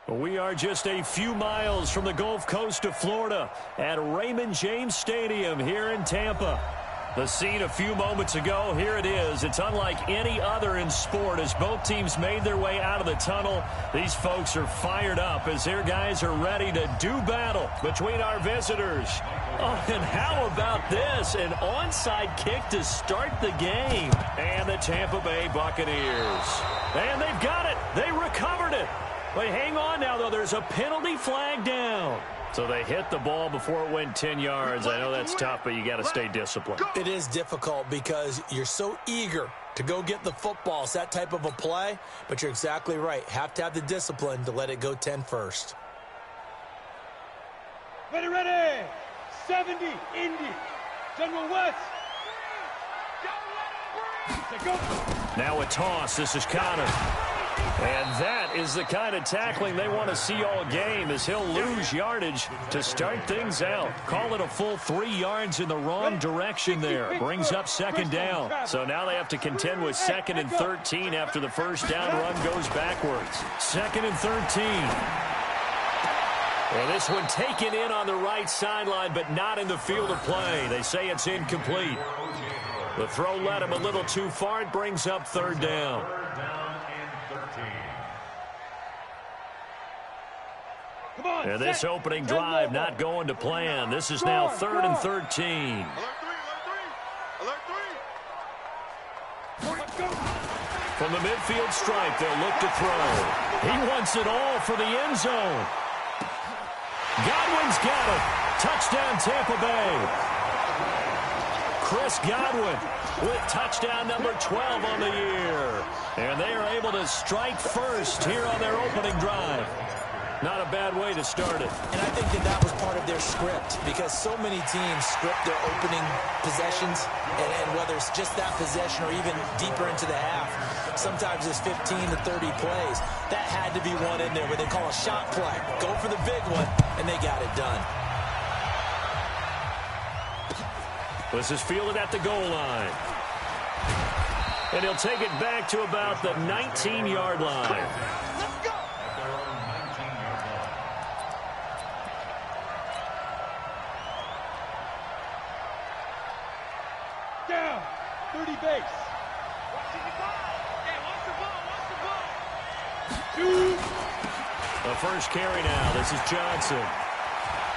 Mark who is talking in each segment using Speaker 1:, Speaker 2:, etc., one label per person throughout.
Speaker 1: We are just a few miles from the Gulf Coast of Florida at Raymond James Stadium here in Tampa. The scene a few moments ago, here it is. It's unlike any other in sport as both teams made their way out of the tunnel. These folks are fired up as their guys are ready to do battle between our visitors. Oh, and how about this? An onside kick to start the game. And the Tampa Bay Buccaneers. And they've got it. They recovered it. Wait, hang on now, though. There's a penalty flag down. So they hit the ball before it went 10 yards. I know that's tough, but you got to stay disciplined.
Speaker 2: It is difficult because you're so eager to go get the football. It's that type of a play, but you're exactly right. Have to have the discipline to let it go 10 first.
Speaker 3: Ready. 70, Indy. General West.
Speaker 1: Now a toss. This is Connor. And that is the kind of tackling they want to see all game as he'll lose yardage to start things out. Call it a full 3 yards in the wrong direction there. Brings up second down. So now they have to contend with 2nd and 13 after the first down run goes backwards. 2nd and 13. Well, this one taken in on the right sideline, but not in the field of play. They say it's incomplete. The throw led him a little too far. It brings up 3rd down. And this opening drive not going to plan. This is now 3rd and 13. From the midfield stripe, they'll look to throw. He wants it all for the end zone. Godwin's got it. Touchdown, Tampa Bay. Chris Godwin with touchdown number 12 on the year. And they are able to strike first here on their opening drive. Not a bad way to start it.
Speaker 2: And I think that was part of their script because so many teams script their opening possessions, and whether it's just that possession or even deeper into the half, sometimes it's 15 to 30 plays. That had to be one in there where they call a shot play. Go for the big one, and they got it done.
Speaker 1: This is fielded at the goal line. And he'll take it back to about the 19-yard line.
Speaker 3: Down, 30 base.
Speaker 1: The first carry now. This is Johnson.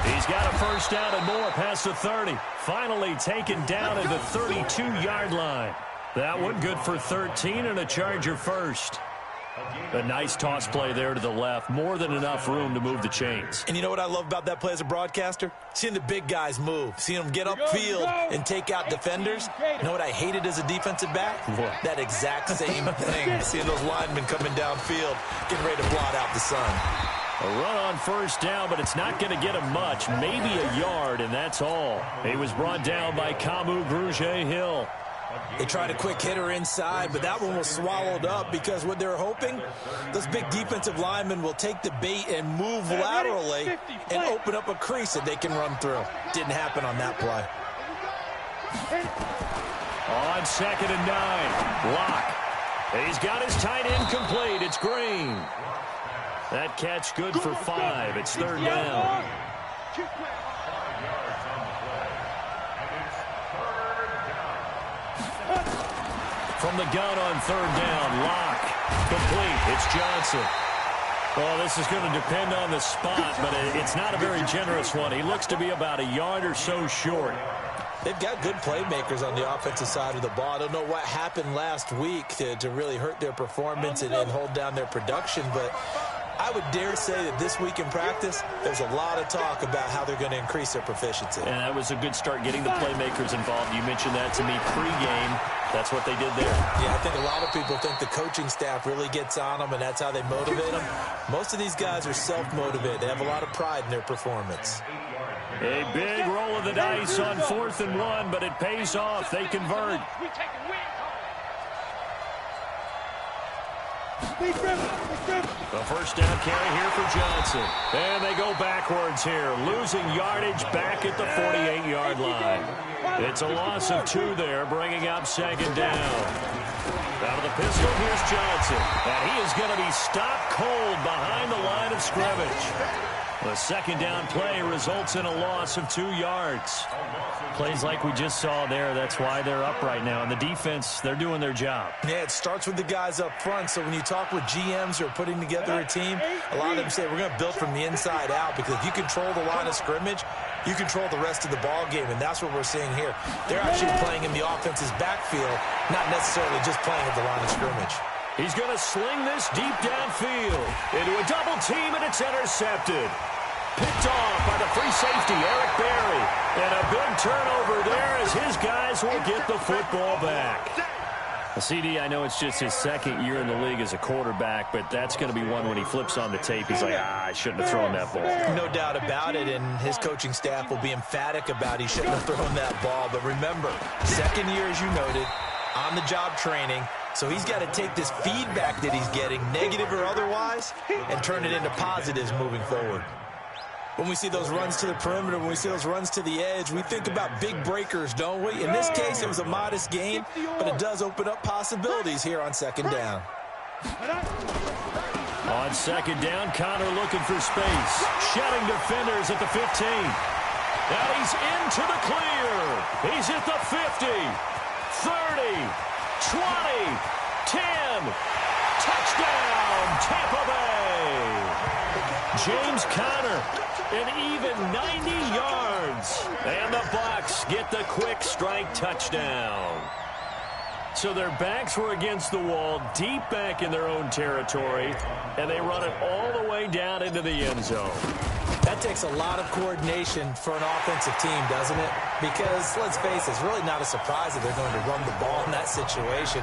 Speaker 1: He's got a first down and more past the 30. Finally taken down at the 32-yard line. That one good for 13 and a Charger first. A nice toss play there to the left. More than enough room to move the chains.
Speaker 2: And you know what I love about that play as a broadcaster? Seeing the big guys move. Seeing them get upfield and take out defenders. You know what I hated as a defensive back?
Speaker 1: What?
Speaker 2: That exact same thing. Seeing those linemen coming downfield, getting ready to blot out the sun.
Speaker 1: A run on first down, but it's not going to get him much. Maybe a yard, and that's all. He was brought down by Kamu Grugier-Hill.
Speaker 2: They tried a quick hitter inside, but that one was swallowed up because what they're hoping, those big defensive linemen will take the bait and move laterally and open up a crease that they can run through. Didn't happen on that play.
Speaker 1: On 2nd and 9, Locke. He's got his tight end complete. It's Green. That catch good for 5. It's 3rd down. From the gun on 3rd down, Locke. Complete. It's Johnson. Well, this is going to depend on the spot, but it's not a very generous one. He looks to be about a yard or so short.
Speaker 2: They've got good playmakers on the offensive side of the ball. I don't know what happened last week to really hurt their performance and hold down their production, but I would dare say that this week in practice, there's a lot of talk about how they're going to increase their proficiency.
Speaker 1: And that was a good start getting the playmakers involved. You mentioned that to me pregame. That's what they did there.
Speaker 2: Yeah, I think a lot of people think the coaching staff really gets on them, and that's how they motivate them. Most of these guys are self-motivated. They have a lot of pride in their performance.
Speaker 1: A big roll of the dice on 4th and 1, but it pays off. They convert. The first down carry here for Johnson. And they go backwards here, losing yardage back at the 48-yard line. It's a loss of 2 there, bringing up 2nd down. Out of the pistol, here's Johnson. And he is going to be stopped cold behind the line of scrimmage. The second down play results in a loss of 2 yards. Plays like we just saw there, that's why they're up right now. And the defense, they're doing their job.
Speaker 2: Yeah, it starts with the guys up front. So when you talk with GMs who are putting together a team, a lot of them say we're going to build from the inside out, because if you control the line of scrimmage, you control the rest of the ball game, and that's what we're seeing here. They're actually playing in the offense's backfield, not necessarily just playing at the line of scrimmage.
Speaker 1: He's going to sling this deep downfield into a double team, and it's intercepted. Picked off by the free safety, Eric Berry. And a big turnover there as his guys will get the football back. CD, I know it's just his second year in the league as a quarterback, but that's going to be one when he flips on the tape. He's like, I shouldn't have thrown that ball.
Speaker 2: No doubt about it, and his coaching staff will be emphatic about he shouldn't have thrown that ball. But remember, second year, as you noted, on-the-job training. So he's got to take this feedback that he's getting, negative or otherwise, and turn it into positives moving forward. When we see those runs to the perimeter, when we see those runs to the edge, we think about big breakers, don't we? In this case, it was a modest gain, but it does open up possibilities here on second down.
Speaker 1: On second down, Connor looking for space. Shedding defenders at the 15. Now he's into the clear. He's at the 50, 30, 20, 10. Touchdown, Tampa Bay. James Conner, an even 90 yards. And the Bucs get the quick strike touchdown. So their backs were against the wall, deep back in their own territory, and they run it all the way down into the end zone.
Speaker 2: That takes a lot of coordination for an offensive team, doesn't it? Because, let's face it, it's really not a surprise that they're going to run the ball in that situation.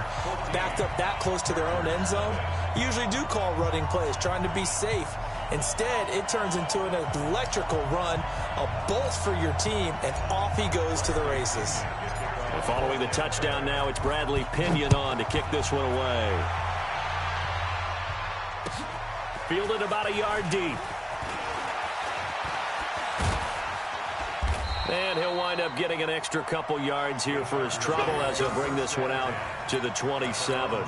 Speaker 2: Backed up that close to their own end zone, usually do call running plays, trying to be safe. Instead, it turns into an electrical run, a bolt for your team, and off he goes to the races.
Speaker 1: And following the touchdown now, it's Bradley Pinion on to kick this one away. Fielded about a yard deep. And he'll wind up getting an extra couple yards here for his trouble as he'll bring this one out to the 27.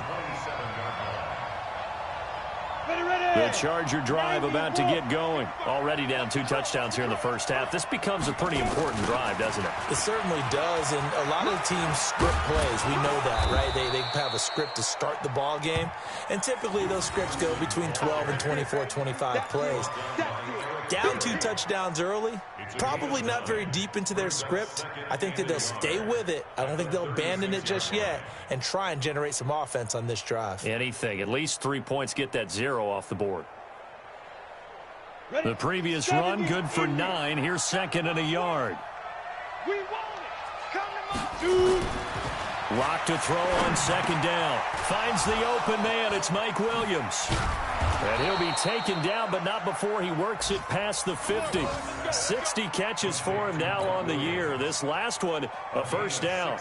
Speaker 1: The Charger drive about to get going. Already down 2 touchdowns here in the first half. This becomes a pretty important drive, doesn't it?
Speaker 2: It certainly does, and a lot of the teams script plays. We know that, right? They have a script to start the ball game, and typically those scripts go between 12 and 24, 25 plays. Down 2 touchdowns early, probably not very deep into their script. I think that they'll stay with it. I don't think they'll abandon it just yet and try and generate some offense on this drive.
Speaker 1: Anything. At least 3 points, get that 0 off the board. The previous run, good for 9. Here's second and a yard. Lock to throw on second down. Finds the open man. It's Mike Williams. And he'll be taken down, but not before he works it past the 50. 60 catches for him now on the year. This last one, a first down.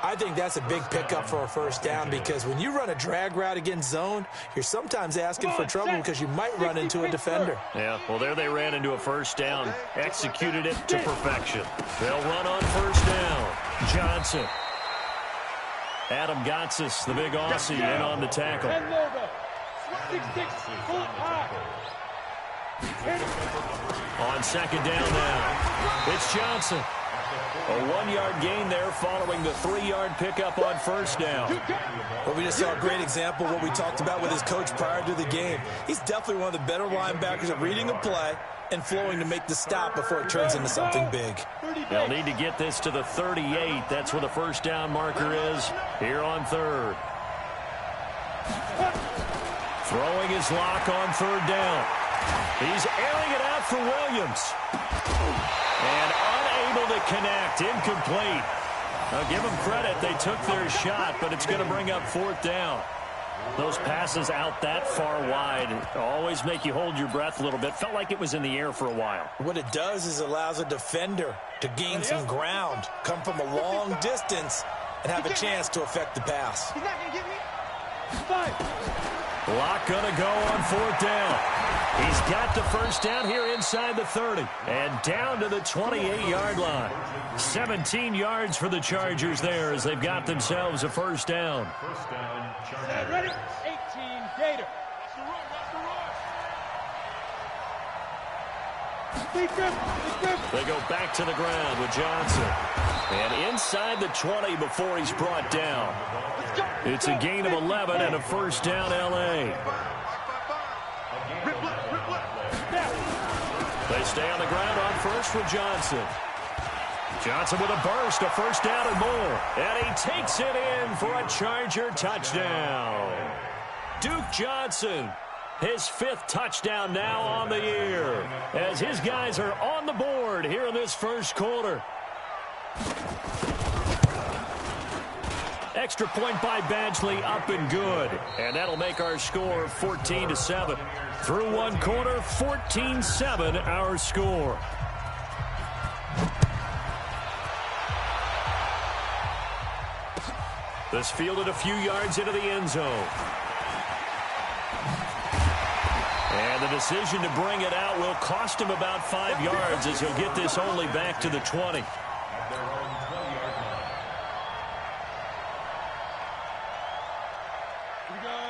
Speaker 2: I think that's a big pickup for a first down, because when you run a drag route against zone, you're sometimes asking for trouble because you might run into a defender.
Speaker 1: Yeah, well, there they ran into a first down. Executed it to perfection. They'll run on first down. Johnson. Adam Gotsis, the big Aussie, in on the tackle. On second down now, it's Johnson. A 1-yard gain there following the 3-yard pickup on first down.
Speaker 2: Well, we just saw a great example of what we talked about with his coach prior to the game. He's definitely one of the better linebackers at reading a play and flowing to make the stop before it turns into something big.
Speaker 1: They'll need to get this to the 38. That's where the first down marker is here on third. Throwing his lock on third down. He's airing it out for Williams. And unable to connect. Incomplete. Now give them credit. They took their shot, but it's going to bring up fourth down. Those passes out that far wide always make you hold your breath a little bit. Felt like it was in the air for a while.
Speaker 2: What it does is allows a defender to gain some ground, come from a long distance, and have a chance to affect the pass.
Speaker 3: He's not going to get me. 5.
Speaker 1: Lock going to go on fourth down. He's got the first down here inside the 30 and down to the 28-yard line. 17 yards for the Chargers there as they've got themselves a first down.
Speaker 3: Ready? 18 Gator.
Speaker 1: They go back to the ground with Johnson. And inside the 20 before he's brought down. It's a gain of 11 and a first down L.A. They stay on the ground on first with Johnson. Johnson with a burst, a first down and more. And he takes it in for a Charger touchdown. Duke Johnson, his 5th touchdown now on the year, as his guys are on the board here in this first quarter. Extra point by Badgley, up and good. And that'll make our score 14-7. Through one quarter, 14-7 our score. This fielded a few yards into the end zone. And the decision to bring it out will cost him about 5 yards as he'll get this only back to the 20.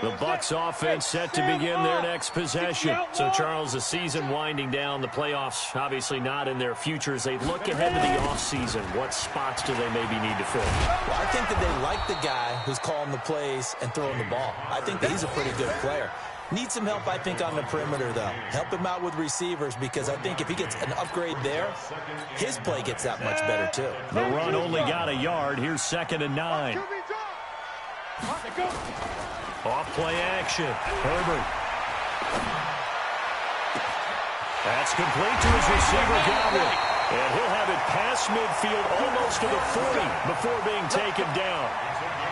Speaker 1: The Bucs offense set to begin their next possession. So, Charles, the season winding down, the playoffs obviously not in their future. As they look ahead to the offseason, what spots do they maybe need to fill?
Speaker 2: Well, I think that they like the guy who's calling the plays and throwing the ball. I think that he's a pretty good player. Needs some help, I think, on the perimeter, though. Help him out with receivers, because I think if he gets an upgrade there, his play gets that much better, too.
Speaker 1: The run only got a yard. Here's 2nd and 9. Off play action. Herbert. That's complete to his receiver, Galvin. And he'll have it past midfield almost to the 40 before being taken down.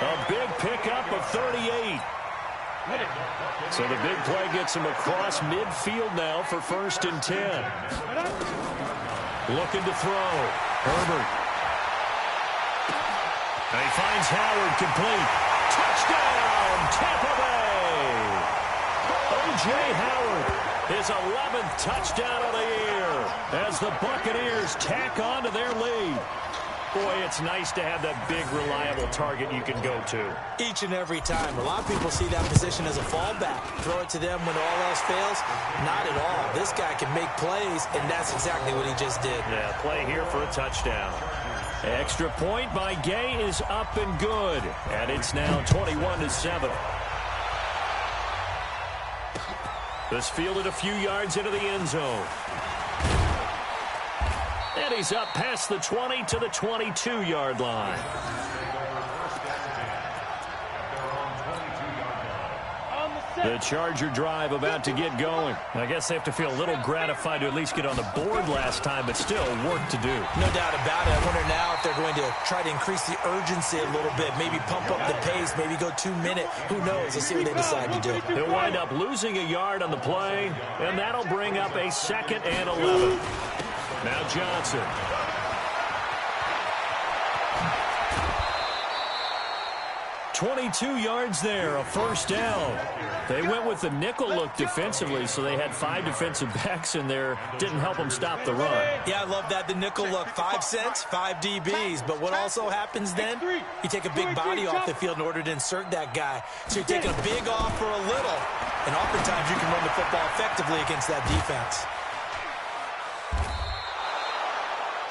Speaker 1: A big pickup of 38. So the big play gets him across midfield now for 1st and 10. Looking to throw. Herbert. And he finds Howard complete. Touchdown, Tampa Bay! O.J. Howard, his 11th touchdown of the year as the Buccaneers tack on to their lead. Boy, it's nice to have that big, reliable target you can go to.
Speaker 2: Each and every time. A lot of people see that position as a fallback. Throw it to them when all else fails. Not at all. This guy can make plays, and that's exactly what he just did.
Speaker 1: Yeah, play here for a touchdown. Extra point by Gay is up and good. And it's now 21-7. This fielded a few yards into the end zone. And he's up past the 20 to the 22-yard line. The Charger drive about to get going. I guess they have to feel a little gratified to at least get on the board last time, but still work to do.
Speaker 2: No doubt about it. I wonder now if they're going to try to increase the urgency a little bit, maybe pump up the pace, maybe go 2-minute. Who knows? Let's see what they decide to do.
Speaker 1: They'll wind up losing a yard on the play, and that'll bring up a 2nd and 11. Now Johnson. "22 yards there, a first down." They went with the nickel look defensively, so they had 5 defensive backs in there. Didn't help them stop the run.
Speaker 2: Yeah, I love that. The nickel look, 5 cents, 5 DBs. But what also happens then? You take a big body off the field in order to insert that guy. So you're taking a big off for a little. And oftentimes you can run the football effectively against that defense.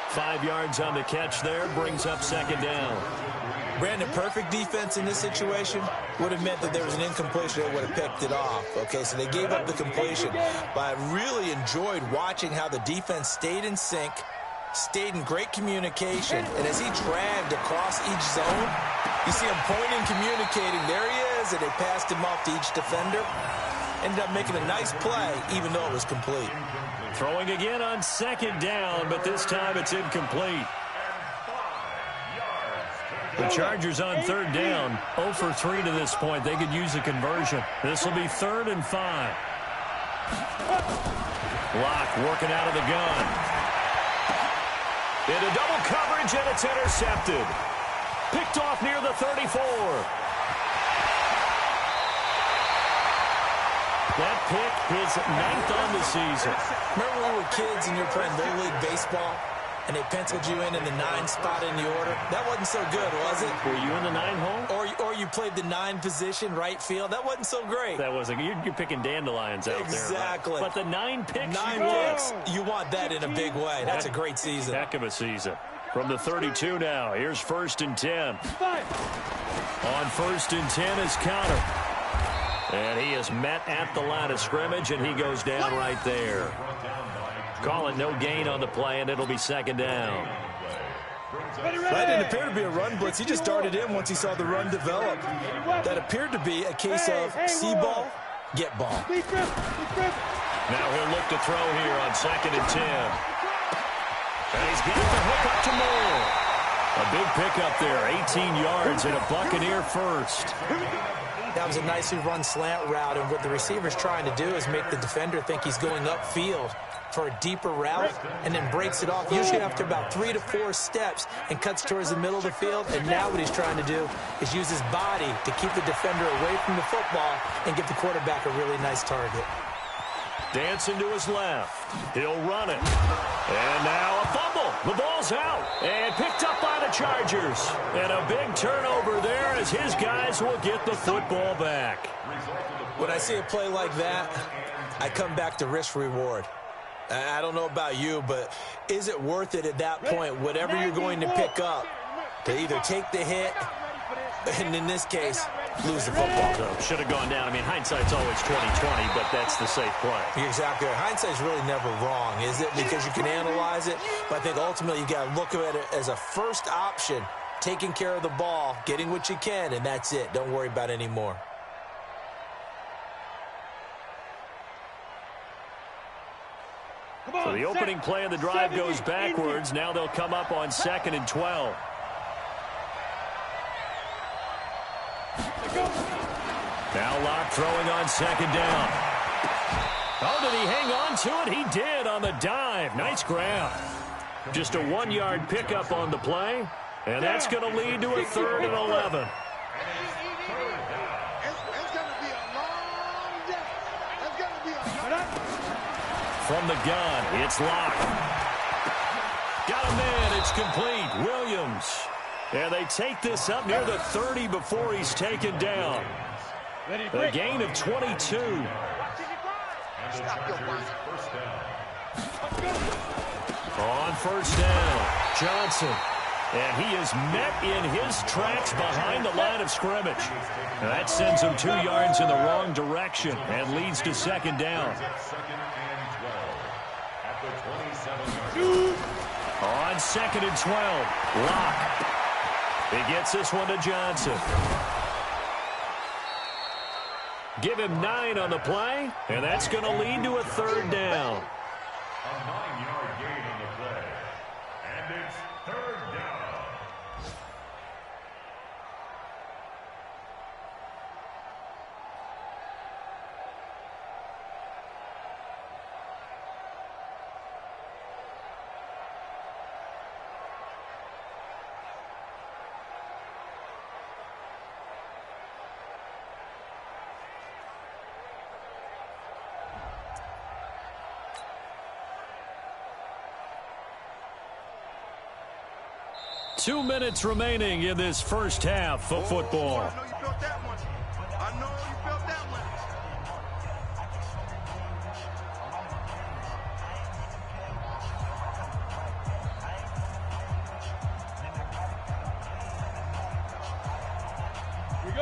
Speaker 1: 5 yards on the catch there, brings up 2nd down.
Speaker 2: Brandon, perfect defense in this situation would have meant that there was an incompletion that would have picked it off. Okay, so they gave up the completion. But I really enjoyed watching how the defense stayed in sync, stayed in great communication. And as he dragged across each zone, you see him pointing, communicating. There he is, and they passed him off to each defender. Ended up making a nice play, even though it was complete.
Speaker 1: Throwing again on 2nd down, but this time it's incomplete. The Chargers on 3rd down, 0 for 3 to this point. They could use a conversion. This will be 3rd and 5. Locke working out of the gun. Into double coverage, and it's intercepted. Picked off near the 34. That pick, his 9th on the season.
Speaker 2: Remember when we were kids and you were playing Little League Baseball and they penciled you in the 9 spot in the order? That wasn't so good, was it?
Speaker 1: Were you in the 9 hole?
Speaker 2: Or you played the 9 position, right field? That wasn't so great.
Speaker 1: That wasn't. You're picking dandelions out there.
Speaker 2: Exactly.
Speaker 1: But the 9 picks.
Speaker 2: 9 picks. You want that in a big way. That's a great season.
Speaker 1: Heck of a season. From the 32 now, here's 1st and 10. On 1st and 10 is Counter. And he is met at the line of scrimmage, and he goes down right there. Call it no gain on the play, and it'll be 2nd down.
Speaker 2: That didn't appear to be a run blitz. He just darted in once he saw the run develop. That appeared to be a case of see ball, get ball.
Speaker 1: Now he'll look to throw here on 2nd and 10. And he's got the hook up to Moore. A big pickup there, 18 yards and a Buccaneer first.
Speaker 2: That was a nicely run slant route, and what the receiver's trying to do is make the defender think he's going upfield for a deeper route and then breaks it off, usually after about 3 to 4 steps, and cuts towards the middle of the field. And now what he's trying to do is use his body to keep the defender away from the football and give the quarterback a really nice target.
Speaker 1: Dancing to his left. He'll run it. And now a fumble. The ball's out. And picked up by the Chargers. And a big turnover there as his guys will get the football back.
Speaker 2: When I see a play like that, I come back to risk-reward. I don't know about you, but is it worth it at that point, whatever you're going to pick up, to either take the hit, and in this case, lose the football?
Speaker 1: So should have gone down. I mean, hindsight's always 20/20, but that's the safe play.
Speaker 2: You're exactly right. Hindsight's really never wrong, is it? Because you can analyze it, but I think ultimately you got to look at it as a first option, taking care of the ball, getting what you can, and that's it. Don't worry about any more.
Speaker 1: So the opening play of the drive goes backwards. Now they'll come up on 2nd and 12. Now Locke throwing on 2nd down. Oh, did he hang on to it? He did on the dive. Nice grab. Just a 1-yard pickup on the play, and that's going to lead to a 3rd and 11. From the gun, it's Locke. Got a man, it's complete. Williams. And they take this up near the 30 before he's taken down. A gain of 22. On 1st down, Johnson. And he is met in his tracks behind the line of scrimmage. And that sends him 2 yards in the wrong direction and leads to 2nd down. On 2nd and 12, Locke. He gets this one to Johnson. Give him 9 on the play, and that's going to lead to a 3rd down.
Speaker 3: A 9-yard gain on the play. And it's 3rd down.
Speaker 1: Two minutes remaining in this first half of football.
Speaker 4: I know you felt that one. I know you felt that one.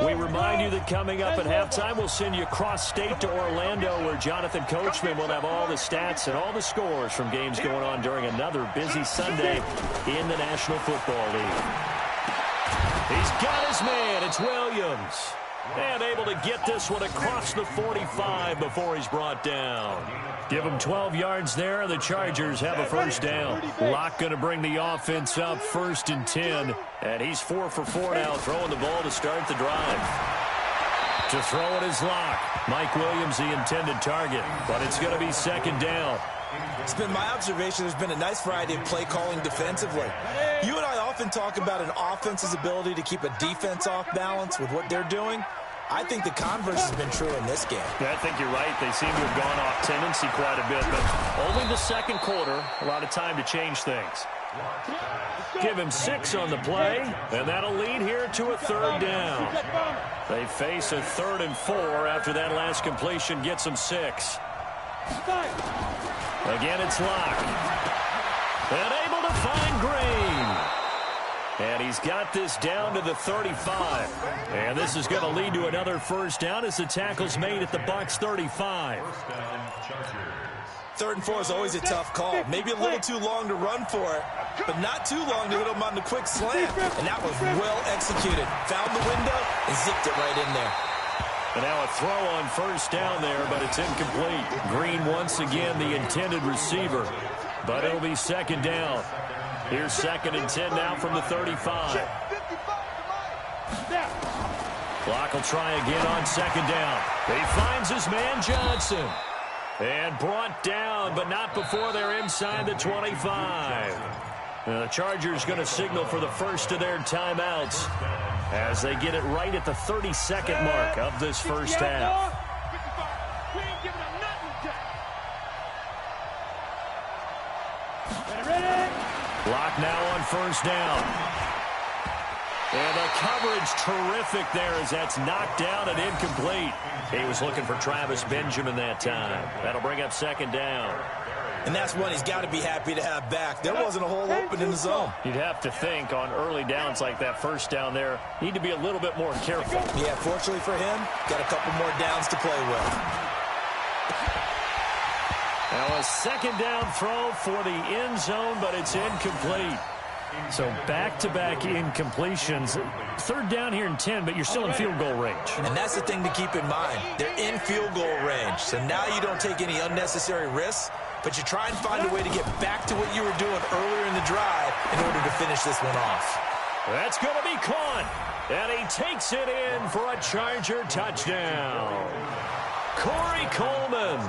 Speaker 1: We remind you that coming up at halftime, we'll send you cross-state to Orlando, where Jonathan Coachman will have all the stats and all the scores from games going on during another busy Sunday in the National Football League. He's got his man. It's Williams. And able to get this one across the 45 before he's brought down. Give him 12 yards there, and the Chargers have a 1st down. Locke going to bring the offense up 1st and 10. And he's 4 for 4 now, throwing the ball to start the drive. To throw it is Locke. Mike Williams, the intended target, but it's going to be 2nd down.
Speaker 2: It's been my observation there's been a nice variety of play calling defensively. You and I often talk about an offense's ability to keep a defense off balance with what they're doing. I think the converse has been true in this game.
Speaker 1: Yeah, I think you're right. They seem to have gone off tendency quite a bit, but only the second quarter, a lot of time to change things. Give him 6 on the play, and that'll lead here to a third down. They face a 3rd and 4 after that last completion gets them 6. Again, it's Locke. And able to find Green. And he's got this down to the 35. And this is going to lead to another first down as the tackle's made at the Bucs 35.
Speaker 2: 3rd and 4 is always a tough call. Maybe a little too long to run for it, but not too long to hit him on the quick slant. And that was well executed. Found the window and zipped it right in there.
Speaker 1: And now a throw on first down there, but it's incomplete. Green once again the intended receiver, but it'll be 2nd down. Here's 2nd and 10 now from the 35. Clock will try again on 2nd down. He finds his man Johnson. And brought down, but not before they're inside the 25. Now the Chargers going to signal for the first of their timeouts as they get it right at the 32nd mark of this first half. Clock now on first down. And the coverage terrific there as that's knocked down and incomplete. He was looking for Travis Benjamin that time. That'll bring up 2nd down.
Speaker 2: And that's one he's got to be happy to have back. There wasn't a hole open in the zone.
Speaker 1: You'd have to think on early downs like that first down there, need to be a little bit more careful.
Speaker 2: Yeah, fortunately for him, got a couple more downs to play with.
Speaker 1: Now a 2nd down throw for the end zone, but it's incomplete. So back-to-back incompletions. 3rd down here and 10, but you're still in field goal range.
Speaker 2: And that's the thing to keep in mind. They're in field goal range. So now you don't take any unnecessary risks, but you try and find a way to get back to what you were doing earlier in the drive in order to finish this one off.
Speaker 1: That's going to be caught. And he takes it in for a Charger touchdown. Corey Coleman,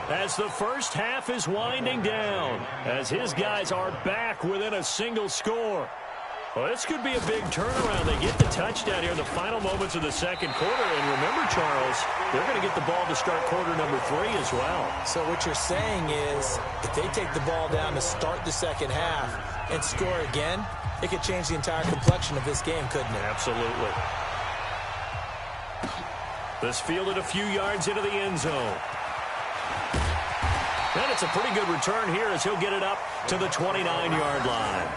Speaker 1: as the first half is winding down, as his guys are back within a single score. Well, this could be a big turnaround. They get the touchdown here in the final moments of the second quarter. And remember, Charles, they're going to get the ball to start quarter number 3 as well.
Speaker 2: So what you're saying is if they take the ball down to start the second half and score again, it could change the entire complexion of this game, couldn't it?
Speaker 1: Absolutely. This fielded a few yards into the end zone. And it's a pretty good return here as he'll get it up to the 29-yard line.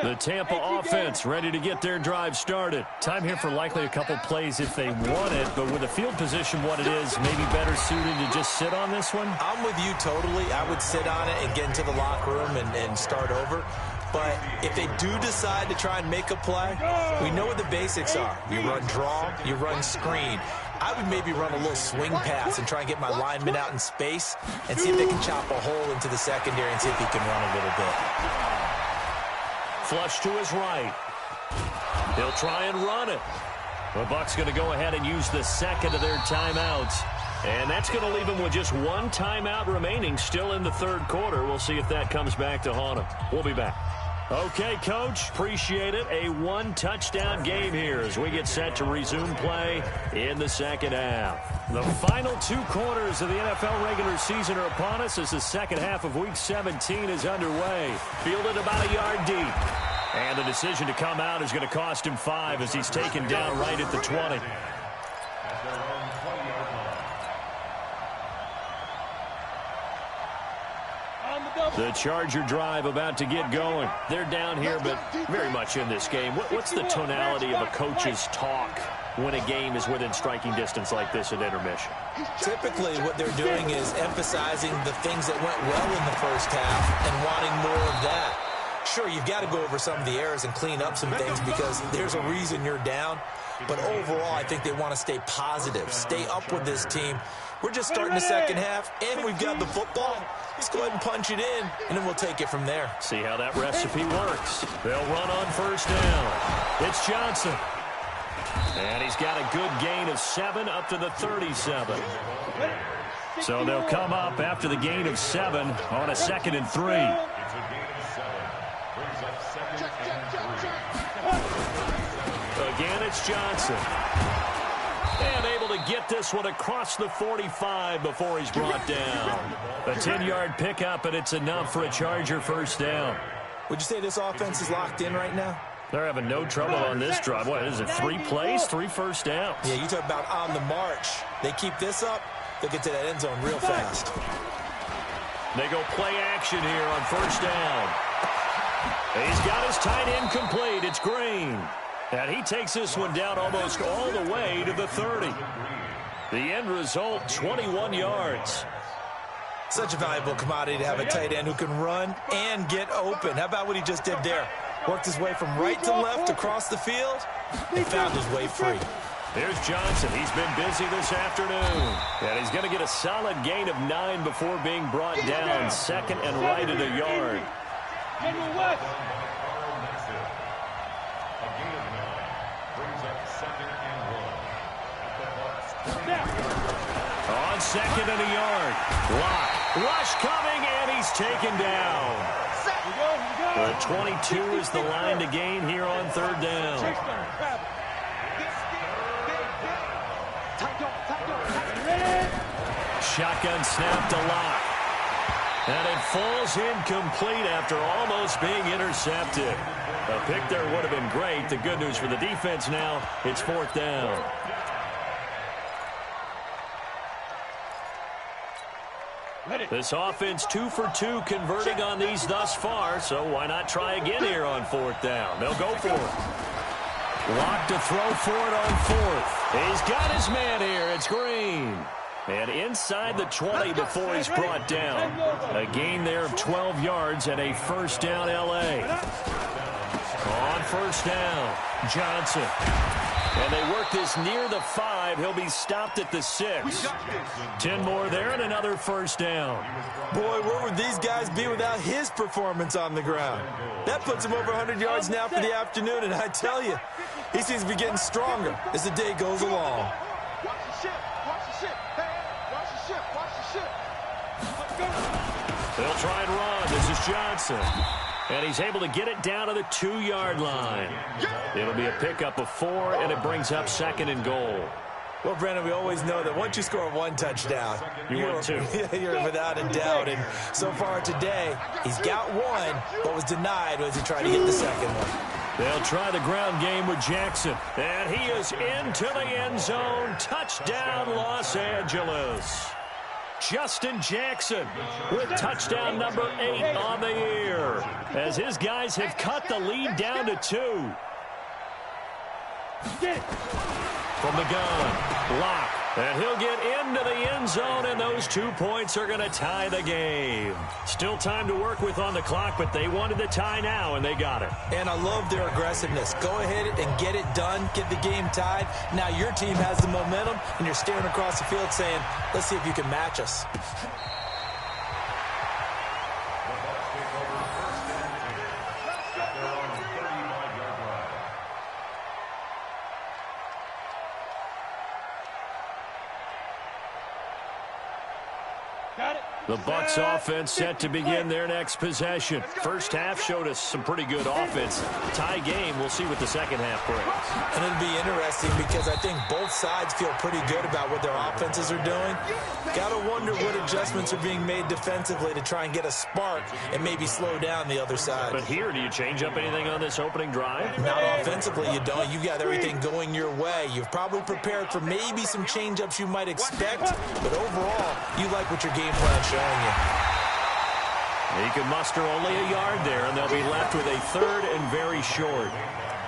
Speaker 1: The Tampa offense ready to get their drive started. Time here for likely a couple plays if they want it, but with the field position what it is, maybe better suited to just sit on this one?
Speaker 2: I'm with you totally. I would sit on it and get into the locker room and start over. But if they do decide to try and make a play, we know what the basics are. You run draw, you run screen. I would maybe run a little swing pass and try and get my lineman out in space and see if they can chop a hole into the secondary and see if he can run a little bit.
Speaker 1: Flush to his right. He'll try and run it. The Bucs going to go ahead and use the second of their timeouts. And that's going to leave them with just one timeout remaining still in the third quarter. We'll see if that comes back to haunt them. We'll be back. Okay, Coach, appreciate it. A one-touchdown game here as we get set to resume play in the second half. The final 2 quarters of the NFL regular season are upon us as the second half of Week 17 is underway. Fielded about a yard deep. And the decision to come out is going to cost him 5 as he's taken down right at the 20. The Charger drive about to get going. They're down here, but very much in this game. What's the tonality of a coach's talk when a game is within striking distance like this at intermission?
Speaker 2: Typically, what they're doing is emphasizing the things that went well in the first half and wanting more of that. Sure, you've got to go over some of the errors and clean up some things because there's a reason you're down. But overall, I think they want to stay positive, stay up with this team. We're just starting the second half, and we've got the football. Let's go ahead and punch it in, and then we'll take it from there.
Speaker 1: See how that recipe works. They'll run on first down. It's Johnson. And he's got a good gain of 7 up to the 37. So they'll come up after the gain of 7 on a 2nd and 3.
Speaker 3: It's a gain of 7. Brings up 2nd and 3.
Speaker 1: Again, it's Johnson. And able to get this one across the 45 before he's brought down. A 10-yard pickup, and it's enough for a Charger first down.
Speaker 2: Would you say this offense is locked in right now?
Speaker 1: They're having no trouble on this drive. What is it, 3 plays, 3 first downs?
Speaker 2: Yeah, you talk about on the march. They keep this up, they'll get to that end zone real fast.
Speaker 1: They go play action here on first down. He's got his tight end complete. It's Green. And he takes this one down almost all the way to the 30. The end result, 21 yards.
Speaker 2: Such a valuable commodity to have a tight end who can run and get open. How about what he just did there? Worked his way from right to left across the field and found his way free.
Speaker 1: Here's Johnson. He's been busy this afternoon. And he's going to get a solid gain of 9 before being brought down. 2nd and right at a yard. On 2nd and a yard. Lock. Rush coming, and he's taken down. The 22 is the line to gain here on 3rd down. Shotgun snap to Lock. And it falls incomplete after almost being intercepted. A pick there would have been great. The good news for the defense now, it's 4th down. This offense 2 for 2 converting on these thus far, so why not try again here on 4th down? They'll go for it. Lock to throw for it on 4th. He's got his man here. It's Green. And inside the 20 before he's brought down. A gain there of 12 yards and a first down L.A. On first down, Johnson. And they work this near the 5. He'll be stopped at the 6. 10 more there and another first down.
Speaker 2: Boy, where would these guys be without his performance on the ground? That puts him over 100 yards now for the afternoon, and I tell you, he seems to be getting stronger as the day goes along.
Speaker 4: Watch the ship. Watch the ship. Hey, watch the ship. Watch the ship. Let's go.
Speaker 1: They'll try and run. This is Johnson. And he's able to get it down to the 2-yard line. It'll be a pickup of 4, and it brings up 2nd and goal.
Speaker 2: Well, Brandon, we always know that once you score 1 touchdown, you're without a doubt. And so far today, he's got 1, but was denied as he tried to get the 2nd one.
Speaker 1: They'll try the ground game with Jackson. And he is into the end zone. Touchdown, Los Angeles. Justin Jackson with touchdown number 8 on the year as his guys have cut the lead down to 2. From the gun, Lock, and he'll get into the end zone, and those 2 points are going to tie the game. Still time to work with on the clock, but they wanted the tie now, and they got it.
Speaker 2: And I love their aggressiveness. Go ahead and get it done, get the game tied. Now your team has the momentum, and you're staring across the field saying, let's see if you can match us.
Speaker 1: The Bucs offense set to begin their next possession. First half showed us some pretty good offense. Tie game, we'll see what the second half brings.
Speaker 2: And it'll be interesting because I think both sides feel pretty good about what their offenses are doing. Got to wonder what adjustments are being made defensively to try and get a spark and maybe slow down the other side.
Speaker 1: But here, do you change up anything on this opening drive?
Speaker 2: Not offensively, you don't. You got everything going your way. You've probably prepared for maybe some change-ups you might expect, but overall, you like what your game plan showing you.
Speaker 1: He can muster only a yard there, and they'll be left with a 3rd and very short.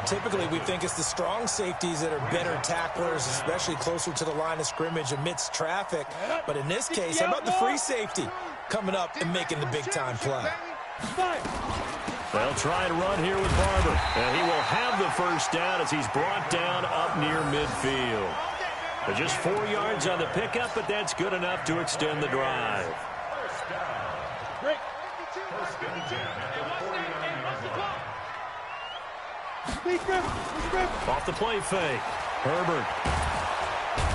Speaker 2: Typically, we think it's the strong safeties that are better tacklers, especially closer to the line of scrimmage amidst traffic. But in this case, how about the free safety coming up and making the big-time play?
Speaker 1: They'll try and run here with Barber, and he will have the first down as he's brought down up near midfield. But just 4 yards on the pickup, but that's good enough to extend the drive. Off the play fake. Herbert.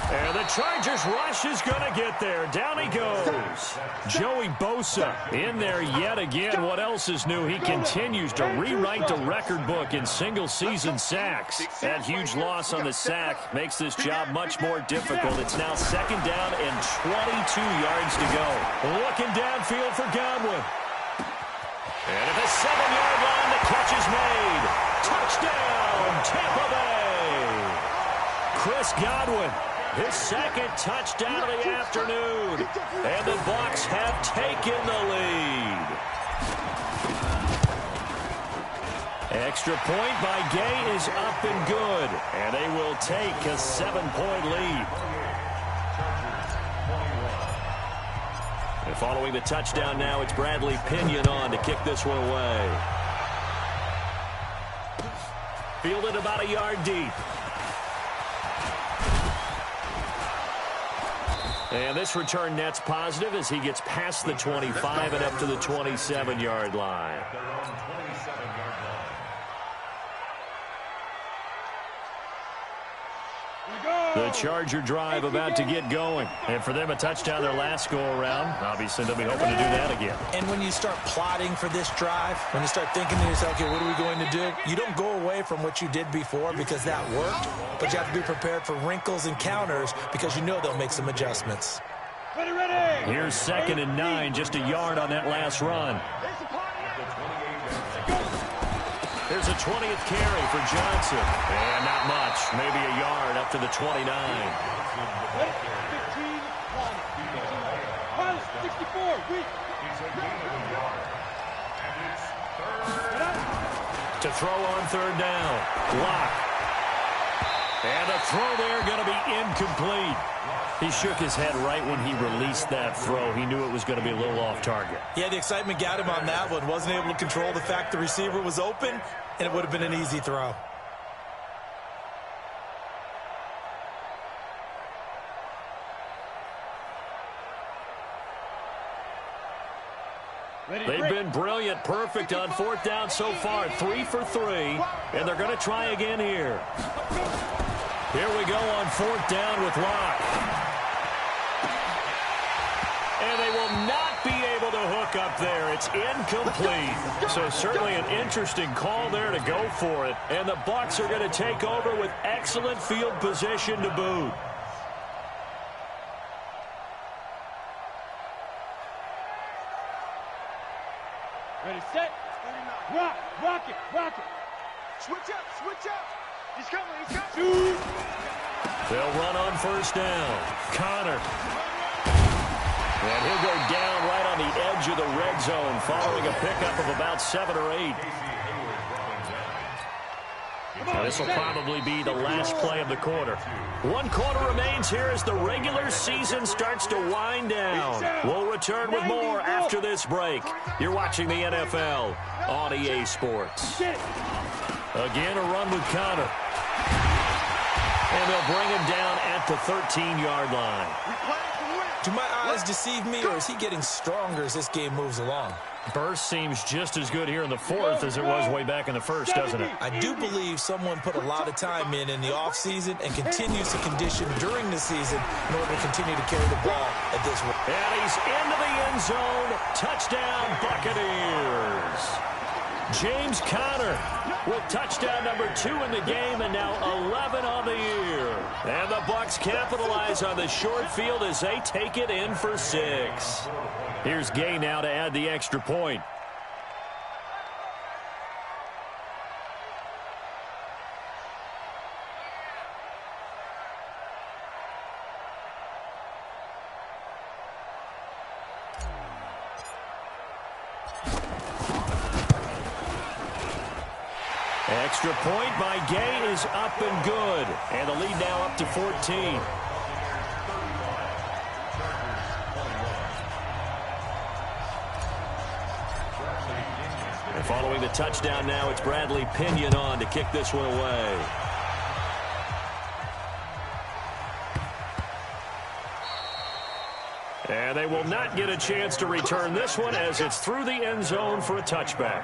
Speaker 1: And the Chargers rush is going to get there. Down he goes. Joey Bosa in there yet again. What else is new? He continues to rewrite the record book in single-season sacks. That huge loss on the sack makes this job much more difficult. It's now 2nd down and 22 yards to go. Looking downfield for Godwin. And at the 7-yard line, the catch is made. Touchdown, Tampa Bay. Chris Godwin, his 2nd touchdown of the afternoon. And the Bucs have taken the lead. Extra point by Gay is up and good. And they will take a 7-point lead. And following the touchdown now, it's Bradley Pinion on to kick this one away. Fielded about a yard deep. And this return net's positive as he gets past the 25 and up to the 27-yard line. The Charger drive about to get going. And for them, a touchdown their last go-around. Obviously, they'll be hoping to do that again.
Speaker 2: And when you start plotting for this drive, when you start thinking to yourself, okay, what are we going to do? You don't go away from what you did before because that worked. But you have to be prepared for wrinkles and counters because you know they'll make some adjustments.
Speaker 1: Here's 2nd and 9, just a yard on that last run. There's a 20th carry for Johnson. And not much. Maybe a yard up to the 29.
Speaker 4: 15, 64,
Speaker 1: to throw on 3rd down. Block. And the throw there going to be incomplete. He shook his head right when he released that throw. He knew it was going to be a little off target.
Speaker 2: Yeah, the excitement got him on that one. Wasn't able to control the fact the receiver was open, and it would have been an easy throw.
Speaker 1: They've been brilliant, perfect on 4th down so far. 3 for 3, and they're going to try again here. Here we go on 4th down with Locke. And they will not be able to hook up there. It's incomplete. So certainly an interesting call there to go for it. And the Bucs are going to take over with excellent field position to boot.
Speaker 4: Ready, set, rock it. Switch up. He's coming.
Speaker 1: They'll run on 1st down. Connor. And he'll go down right on the edge of the red zone following a pickup of about 7 or 8. This will probably be the last play of the quarter. 1 quarter remains here as the regular season starts to wind down. We'll return with more after this break. You're watching the NFL on EA Sports. Again, a run with Connor. And they'll bring him down at the 13-yard line.
Speaker 2: Do my eyes deceive me, or is he getting stronger as this game moves along?
Speaker 1: Burst seems just as good here in the 4th as it was way back in the 1st, doesn't it?
Speaker 2: I do believe someone put a lot of time in the offseason and continues to condition during the season in order to continue to carry the ball at this rate.
Speaker 1: And he's into the end zone. Touchdown, Buccaneers. James Conner with touchdown number 2 in the game and now 11 on the year. And the Bucs capitalize on the short field as they take it in for 6. Here's Gay now to add the extra point. Extra point by Gay is up and good. And the lead now up to 14. And following the touchdown now, it's Bradley Pinion on to kick this one away. And they will not get a chance to return this one as it's through the end zone for a touchback.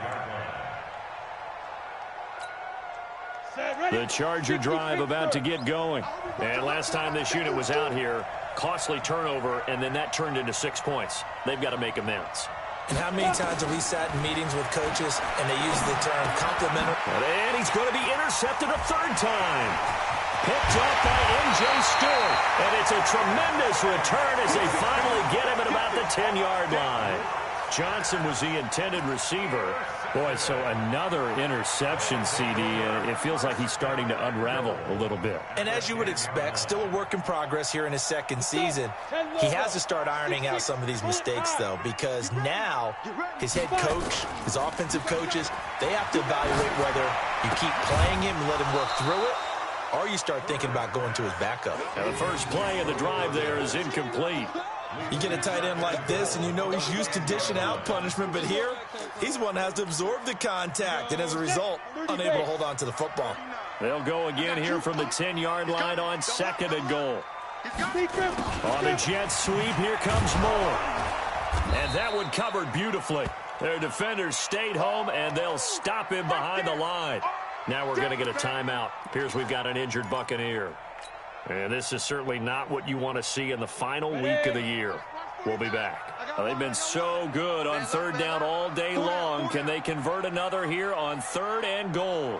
Speaker 1: The Charger drive about to get going. And last time this unit was out here, costly turnover, and then that turned into 6 points. They've got to make amends.
Speaker 2: And how many times have we sat in meetings with coaches and they use the term complimentary?
Speaker 1: And he's going to be intercepted a third time. Picked up by M.J. Stewart. And it's a tremendous return as they finally get him at about the 10-yard line. Johnson was the intended receiver. Boy, so another interception, CD. It feels like he's starting to unravel a little bit.
Speaker 2: And as you would expect, still a work in progress here in his second season. He has to start ironing out some of these mistakes, though, because now his head coach, his offensive coaches, they have to evaluate whether you keep playing him and let him work through it, or you start thinking about going to his backup.
Speaker 1: Now the first play of the drive there is incomplete.
Speaker 2: You get a tight end like this, and you know he's used to dishing out punishment, but here, he's one that has to absorb the contact, and as a result, unable to hold on to the football.
Speaker 1: They'll go again here from the 10-yard line on 2nd and goal. On the jet sweep, here comes Moore. And that one covered beautifully. Their defenders stayed home, and they'll stop him behind the line. Now we're going to get a timeout. Appears we've got an injured Buccaneer. And this is certainly not what you want to see in the final week of the year. We'll be back. They've been so good on 3rd down all day long. Can they convert another here on 3rd and goal?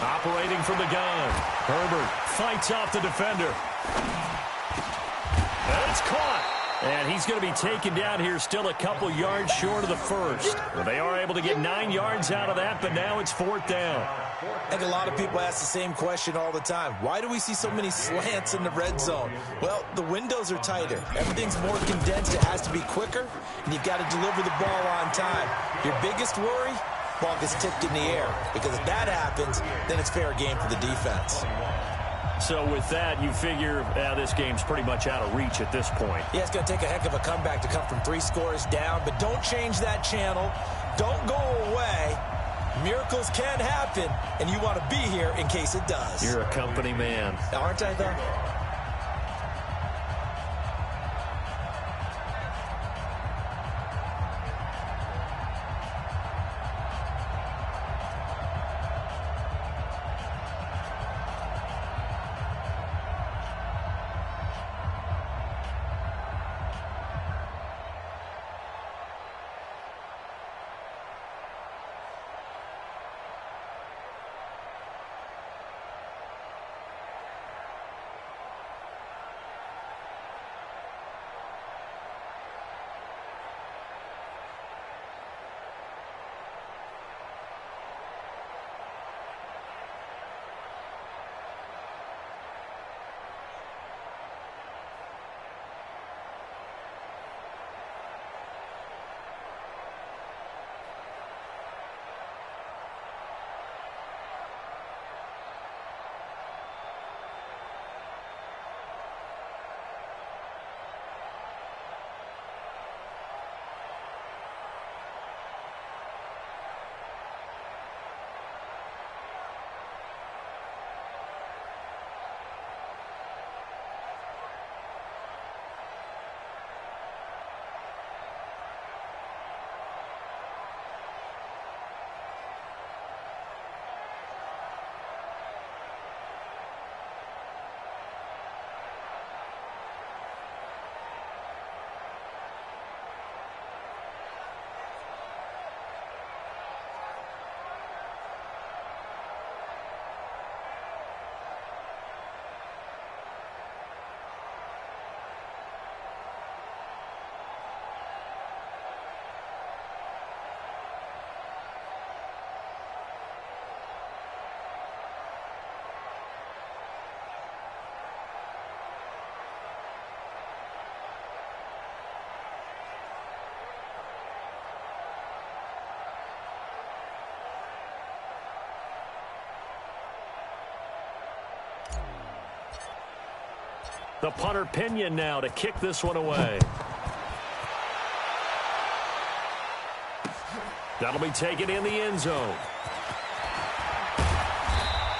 Speaker 1: Operating from the gun. Herbert fights off the defender. And it's caught. And he's going to be taken down here still a couple yards short of the first. Well, they are able to get 9 yards out of that, but now it's 4th down.
Speaker 2: I think a lot of people ask the same question all the time. Why do we see so many slants in the red zone? Well, the windows are tighter. Everything's more condensed. It has to be quicker, and you've got to deliver the ball on time. Your biggest worry? Ball gets tipped in the air, because if that happens, then it's fair game for the defense.
Speaker 1: So with that, you figure this game's pretty much out of reach at this point.
Speaker 2: Yeah, it's going to take a heck of a comeback to come from 3 scores down, but don't change that channel. Don't go away. Miracles can happen, and you want to be here in case it does.
Speaker 1: You're a company man.
Speaker 2: Aren't I, though?
Speaker 1: The punter Pinion now to kick this one away. That'll be taken in the end zone.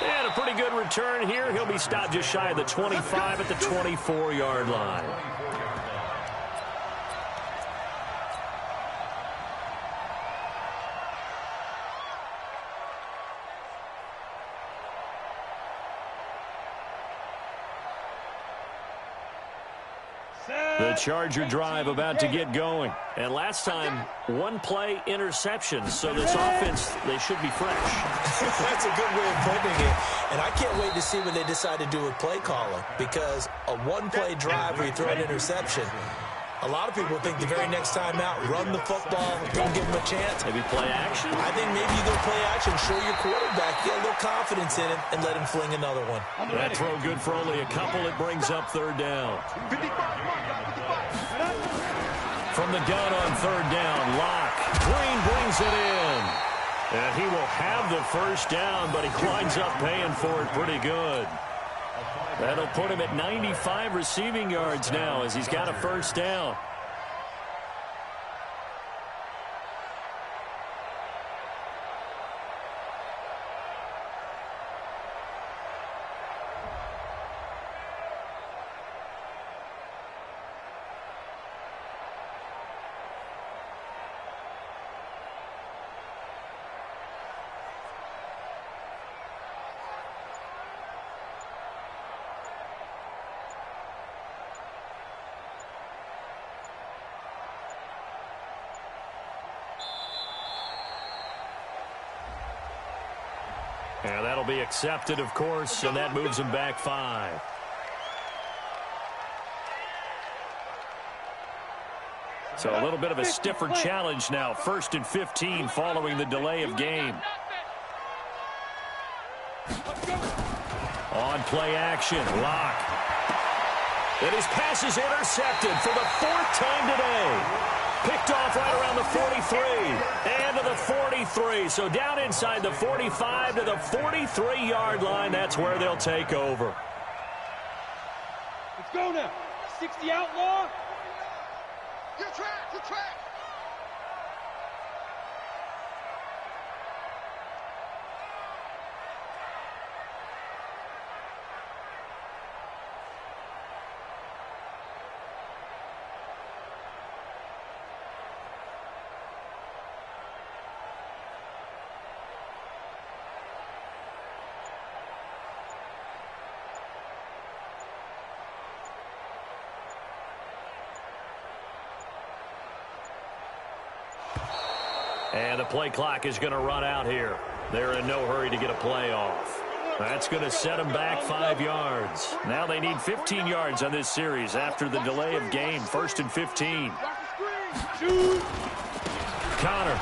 Speaker 1: And a pretty good return here. He'll be stopped just shy of the 25 at the 24-yard line. The Charger drive about to get going. And last time, one play interception. So this offense, they should be fresh.
Speaker 2: That's a good way of putting it. And I can't wait to see what they decide to do with play calling. Because a one-play drive where you throw an interception, a lot of people think the very next time out, run the football, don't give them a chance.
Speaker 1: Maybe play action?
Speaker 2: I think maybe you go play action, show your quarterback, get a little confidence in it, and let him fling another one.
Speaker 1: That throw good for only a couple. It brings up third down. From the gun on third down, Locke. Green brings it in. And he will have the first down, but he winds up paying for it pretty good. That'll put him at 95 receiving yards now as he's got a first down. And that'll be accepted, of course, and that moves him back 5. So a little bit of a stiffer challenge now. 1st and 15 following the delay of game. On play action, Locke. And his pass is intercepted for the 4th time today. Picked off right around the 43 and to the 43. So down inside the 45 to the 43-yard line. That's where they'll take over.
Speaker 4: Let's go now. 60 outlaw. Good track, good track.
Speaker 1: And the play clock is going to run out here. They're in no hurry to get a play off. That's going to set them back 5 yards. Now they need 15 yards on this series after the delay of game. 1st and 15. Connor.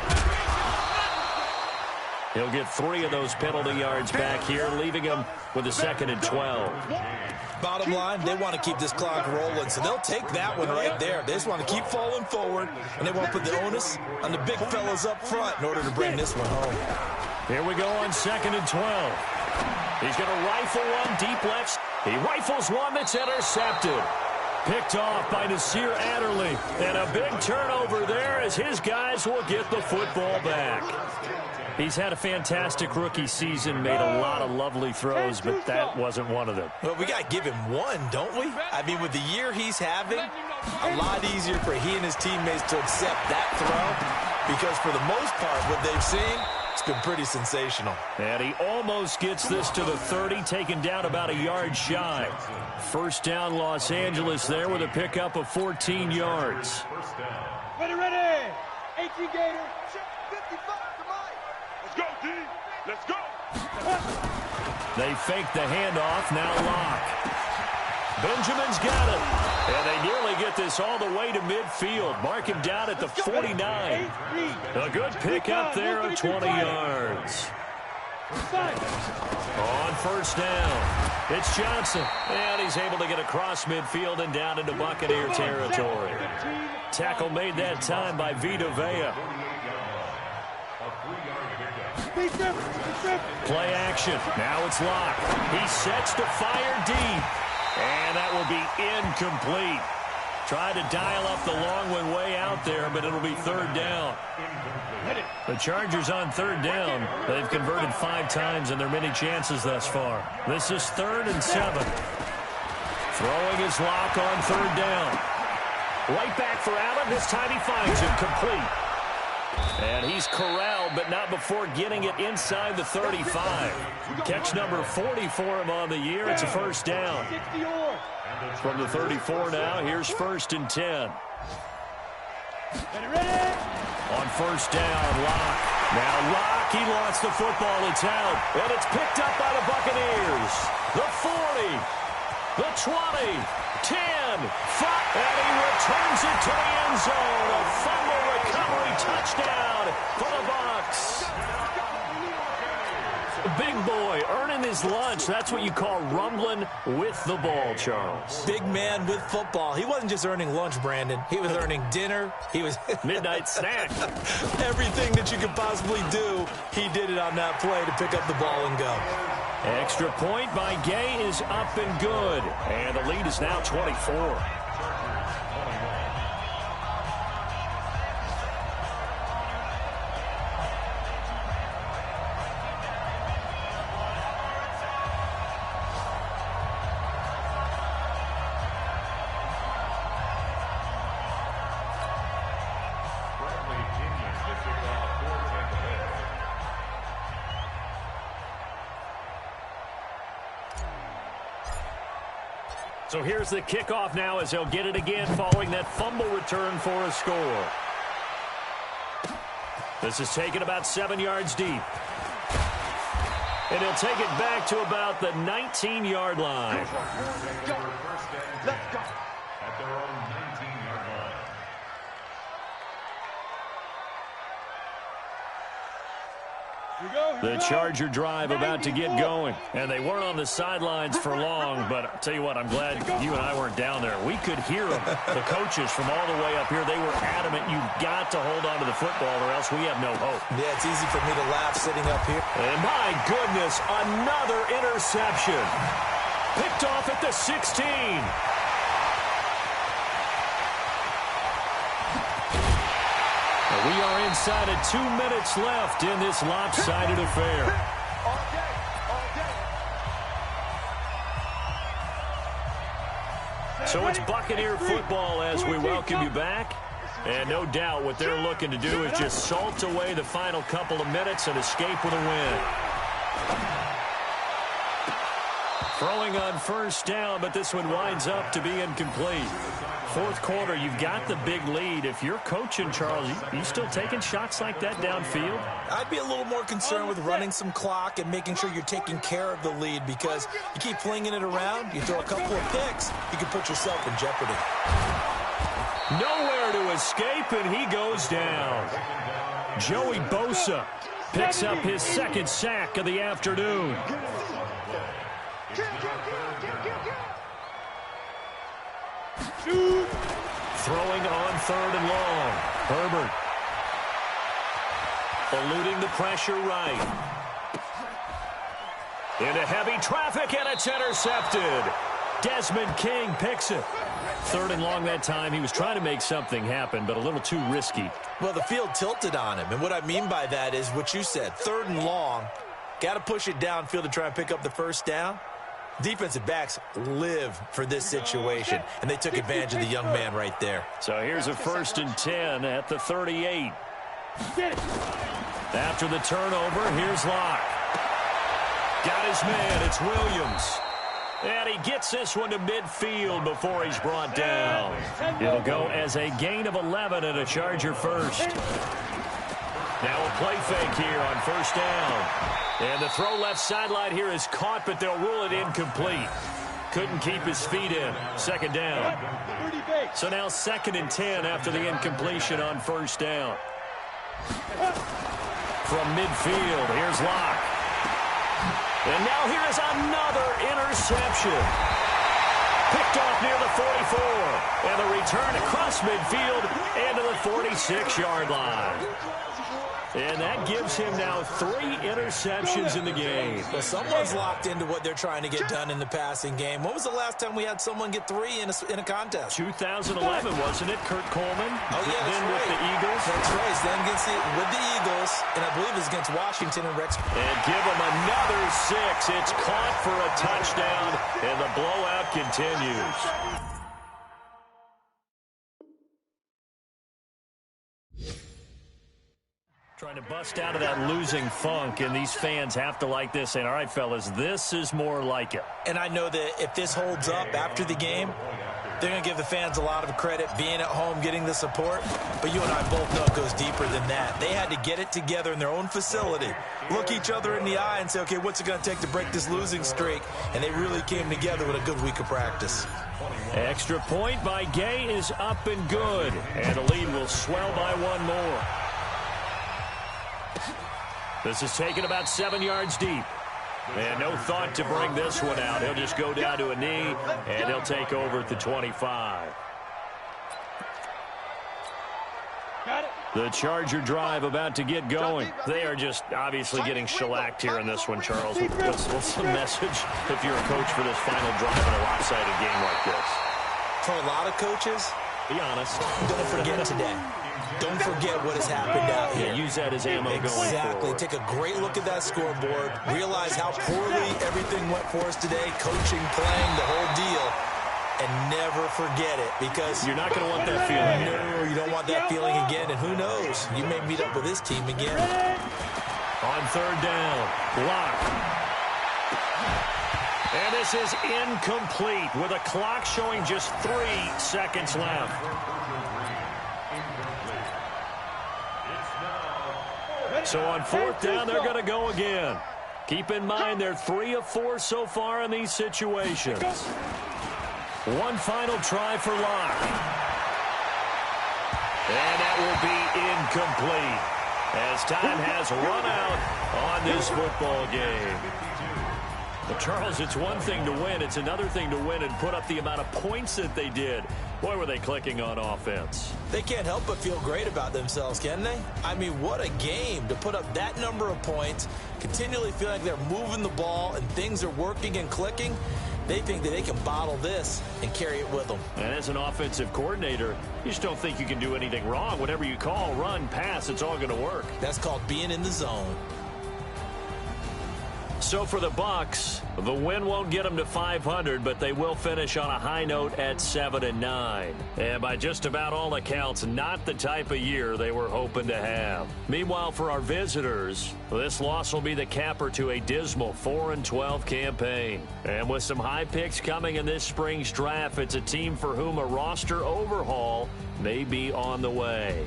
Speaker 1: He'll get 3 of those penalty yards back here, leaving him with a 2nd and 12.
Speaker 2: Bottom line, they want to keep this clock rolling, so they'll take that one right there. They just want to keep falling forward, and they want to put the onus on the big fellas up front in order to bring this one home.
Speaker 1: Here we go on 2nd and 12. He's going to rifle one deep left. He rifles one that's intercepted. Picked off by Nasir Adderley. And a big turnover there as his guys will get the football back. He's had a fantastic rookie season, made a lot of lovely throws, but that wasn't one of them.
Speaker 2: Well, we got to give him one, don't we? I mean, with the year he's having, a lot easier for he and his teammates to accept that throw because for the most part, what they've seen, it's been pretty sensational.
Speaker 1: And he almost gets this to the 30, taken down about a yard shy. First down, Los Angeles there with a pickup of 14 yards.
Speaker 4: Ready, ready. 18 Gator. 55 to Mike. Let's go, D. Let's go.
Speaker 1: They fake the handoff. Now Locke. Benjamin's got it. And they nearly get this all the way to midfield. Mark him down at the 49. A good pick up there of 20 yards. On first down, it's Johnson. And he's able to get across midfield and down into Buccaneer territory. Tackle made that time by Vita Vea. Play action. Now it's Locke. He sets to fire deep. And that will be incomplete. Try to dial up the long one way out there, but it'll be third down. The Chargers on third down. They've converted 5 times in their many chances thus far. This is 3rd and 7. Throwing his lock on third down. Right back for Allen. This time he finds him complete. And he's corralled, but not before getting it inside the 35. Catch number 40 for him on the year. It's a first down. From the 34 now, here's 1st and 10. On first down, Locke. Now Locke, he lost the football. It's out. And it's picked up by the Buccaneers. The 40, the 20, 10, 5, and he returns it to the end zone. A fumble recovery touchdown for the Bucs. Big boy earning his lunch. That's what you call rumbling with the ball, Charles.
Speaker 2: Big man with football. He wasn't just earning lunch, Brandon. He was earning dinner. He was
Speaker 1: midnight snack.
Speaker 2: Everything that you could possibly do, he did it on that play to pick up the ball and go.
Speaker 1: Extra point by Gay is up and good. And the lead is now 24. So here's the kickoff now as they'll get it again following that fumble return for a score. This is taken about 7 yards deep. And he'll take it back to about the 19-yard line.
Speaker 3: Let's go. At their own 19-yard line.
Speaker 1: The Charger drive about to get going. And they weren't on the sidelines for long, but I'll tell you what, I'm glad you and I weren't down there. We could hear them. The coaches from all the way up here, they were adamant, you've got to hold on to the football or else we have no hope.
Speaker 2: Yeah, it's easy for me to laugh sitting up here.
Speaker 1: And my goodness, another interception. Picked off at the 16. We are inside of 2 minutes left in this lopsided affair. So it's Buccaneer football as we welcome you back. And no doubt what they're looking to do is just salt away the final couple of minutes and escape with a win. Throwing on first down, but this one winds up to be incomplete. Fourth quarter, you've got the big lead. If you're coaching, Charles, you still taking shots like that downfield?
Speaker 2: I'd be a little more concerned with running some clock and making sure you're taking care of the lead, because you keep flinging it around, you throw a couple of picks, you can put yourself in jeopardy.
Speaker 1: Nowhere to escape, and he goes down. Joey Bosa picks up his second sack of the afternoon. Throwing on third and long. Herbert eluding the pressure right. Into heavy traffic, and it's intercepted. Desmond King picks it. Third and long that time. He was trying to make something happen, but a little too risky.
Speaker 2: Well, the field tilted on him, and what I mean by that is what you said. Third and long. Got to push it downfield to try and pick up the first down. Defensive backs live for this situation, and they took advantage of the young man right there.
Speaker 1: So here's a 1st and 10 at the 38. After the turnover, here's Locke. Got his man, it's Williams. And he gets this one to midfield before he's brought down. It'll go as a gain of 11 and a Charger first. Now a play fake here on first down. And the throw left sideline here is caught, but they'll rule it incomplete. Couldn't keep his feet in. Second down. So now 2nd and 10 after the incompletion on first down. From midfield, here's Locke. And now here is another interception. Picked off near the 44. And the return across midfield and to the 46-yard line. And that gives him now 3 interceptions in the game.
Speaker 2: Well, someone's locked into what they're trying to get done in the passing game. When was the last time we had someone get 3 in a contest?
Speaker 1: 2011, wasn't it? Kurt Coleman?
Speaker 2: Oh, yeah,
Speaker 1: then
Speaker 2: right.
Speaker 1: with the Eagles.
Speaker 2: That's right. Then with the Eagles, and I believe it's against Washington and Rex.
Speaker 1: And give him another 6. It's caught for a touchdown, and the blowout continues. Trying to bust out of that losing funk, and these fans have to like this. And all right, fellas, this is more like it.
Speaker 2: And I know that if this holds up after the game, they're going to give the fans a lot of credit, being at home, getting the support. But you and I both know it goes deeper than that. They had to get it together in their own facility, look each other in the eye and say, okay, what's it going to take to break this losing streak? And they really came together with a good week of practice.
Speaker 1: Extra point by Gay is up and good. And the lead will swell by 1 more. This is taken about 7 yards deep. And no thought to bring this one out. He'll just go down to a knee, and he'll take over at the 25. The Charger drive about to get going. They are just obviously getting shellacked here in this one, Charles. What's the message if you're a coach for this final drive in a lopsided game like this?
Speaker 2: For a lot of coaches,
Speaker 1: be honest.
Speaker 2: Don't forget today. Don't forget what has happened out here.
Speaker 1: Yeah, use that as ammo going forward.
Speaker 2: Exactly. Take a great look at that scoreboard. Realize how poorly everything went for us today. Coaching, playing, the whole deal. And never forget it, because
Speaker 1: you're not going to want that feeling.
Speaker 2: No, you don't want that feeling again. And who knows? You may meet up with this team again.
Speaker 1: On 3rd down, block. And this is incomplete with a clock showing just 3 seconds left. So on 4th down, they're going to go again. Keep in mind, they're 3 of 4 so far in these situations. One final try for Locke. And that will be incomplete as time has run out on this football game. But Charles, it's one thing to win. It's another thing to win and put up the amount of points that they did. Boy, were they clicking on offense.
Speaker 2: They can't help but feel great about themselves, can they? I mean, what a game to put up that number of points, continually feel like they're moving the ball and things are working and clicking. They think that they can bottle this and carry it with them.
Speaker 1: And as an offensive coordinator, you just don't think you can do anything wrong. Whatever you call, run, pass, it's all going to work.
Speaker 2: That's called being in the zone.
Speaker 1: So for the Bucs, the win won't get them to 500, but they will finish on a high note at 7-9. And by just about all accounts, not the type of year they were hoping to have. Meanwhile, for our visitors, this loss will be the capper to a dismal 4-12 campaign. And with some high picks coming in this spring's draft, it's a team for whom a roster overhaul may be on the way.